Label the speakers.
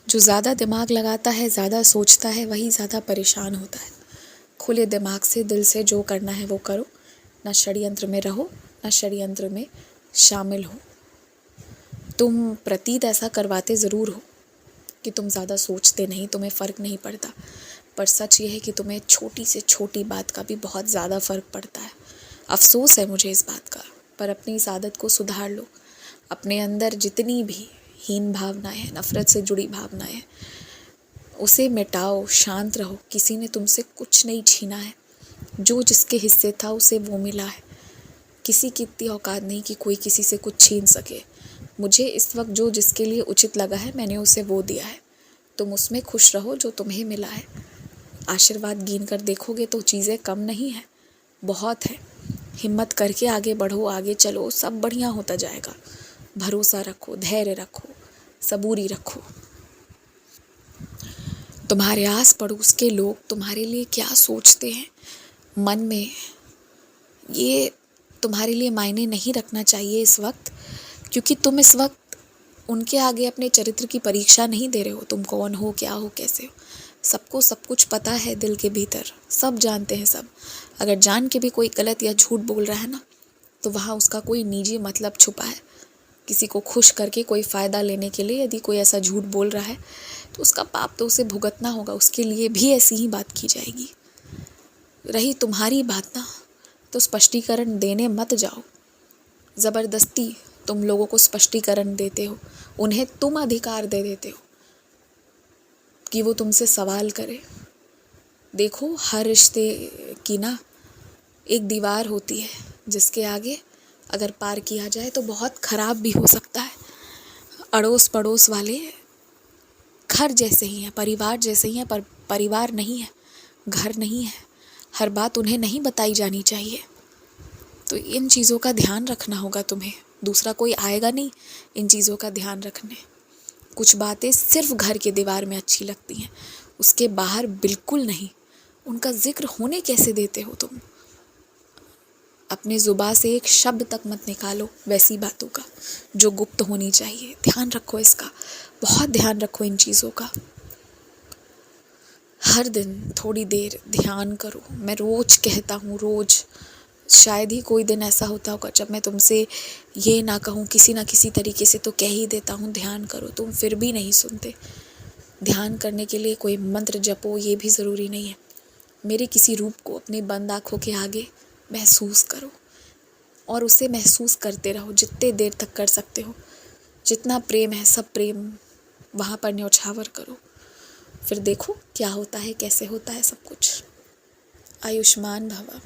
Speaker 1: जो ज़्यादा दिमाग लगाता है, ज़्यादा सोचता है, वही ज़्यादा परेशान होता है। खुले दिमाग से, दिल से जो करना है वो करो, ना षड्यंत्र में रहो, ना षड्यंत्र में शामिल हो। तुम प्रतीत ऐसा करवाते ज़रूर हो कि तुम ज़्यादा सोचते नहीं, तुम्हें फ़र्क नहीं पड़ता, पर सच ये है कि तुम्हें छोटी से छोटी बात का भी बहुत ज़्यादा फ़र्क पड़ता है। अफसोस है मुझे इस बात का, पर अपनी इस आदत को सुधार लो। अपने अंदर जितनी भी हीन भावनाएं हैं, नफ़रत से जुड़ी भावनाएं हैं, उसे मिटाओ, शांत रहो। किसी ने तुमसे कुछ नहीं छीना है, जो जिसके हिस्से था उसे वो मिला है। किसी की इतनी औकात नहीं कि कोई किसी से कुछ छीन सके। मुझे इस वक्त जो जिसके लिए उचित लगा है, मैंने उसे वो दिया है। तुम उसमें खुश रहो जो तुम्हें मिला है। आशीर्वाद गिन कर देखोगे तो चीज़ें कम नहीं है, बहुत है। हिम्मत करके आगे बढ़ो, आगे चलो, सब बढ़िया होता जाएगा। भरोसा रखो, धैर्य रखो, सबूरी रखो। तुम्हारे आस पड़ोस के लोग तुम्हारे लिए क्या सोचते हैं मन में, ये तुम्हारे लिए मायने नहीं रखना चाहिए इस वक्त, क्योंकि तुम इस वक्त उनके आगे अपने चरित्र की परीक्षा नहीं दे रहे हो। तुम कौन हो, क्या हो, कैसे हो, सबको सब कुछ पता है। दिल के भीतर सब जानते हैं सब। अगर जान के भी कोई गलत या झूठ बोल रहा है ना, तो वहाँ उसका कोई निजी मतलब छुपा है। किसी को खुश करके कोई फ़ायदा लेने के लिए यदि कोई ऐसा झूठ बोल रहा है, तो उसका पाप तो उसे भुगतना होगा। उसके लिए भी ऐसी ही बात की जाएगी। रही तुम्हारी बात ना, तो स्पष्टीकरण देने मत जाओ। ज़बरदस्ती तुम लोगों को स्पष्टीकरण देते हो, उन्हें तुम अधिकार दे देते हो कि वो तुमसे सवाल करे। देखो, हर रिश्ते की ना एक दीवार होती है, जिसके आगे अगर पार किया जाए तो बहुत ख़राब भी हो सकता है। अड़ोस पड़ोस वाले घर जैसे ही हैं, परिवार जैसे ही हैं, पर परिवार नहीं है, घर नहीं है। हर बात उन्हें नहीं बताई जानी चाहिए। तो इन चीज़ों का ध्यान रखना होगा तुम्हें। दूसरा कोई आएगा नहीं इन चीज़ों का ध्यान रखने। कुछ बातें सिर्फ घर के दीवार में अच्छी लगती हैं, उसके बाहर बिल्कुल नहीं। उनका जिक्र होने कैसे देते हो तुम? अपने ज़ुबान से एक शब्द तक मत निकालो वैसी बातों का जो गुप्त होनी चाहिए। ध्यान रखो इसका, बहुत ध्यान रखो इन चीज़ों का। हर दिन थोड़ी देर ध्यान करो। मैं रोज़ कहता हूँ, रोज़। शायद ही कोई दिन ऐसा होता होगा जब मैं तुमसे ये ना कहूँ, किसी ना किसी तरीके से तो कह ही देता हूँ ध्यान करो, तुम फिर भी नहीं सुनते। ध्यान करने के लिए कोई मंत्र जपो, ये भी ज़रूरी नहीं है। मेरे किसी रूप को अपनी बंद आँखों के आगे महसूस करो और उसे महसूस करते रहो जितने देर तक कर सकते हो। जितना प्रेम है, सब प्रेम वहाँ पर न्यौछावर करो। फिर देखो क्या होता है, कैसे होता है सब कुछ। आयुष्मान भव।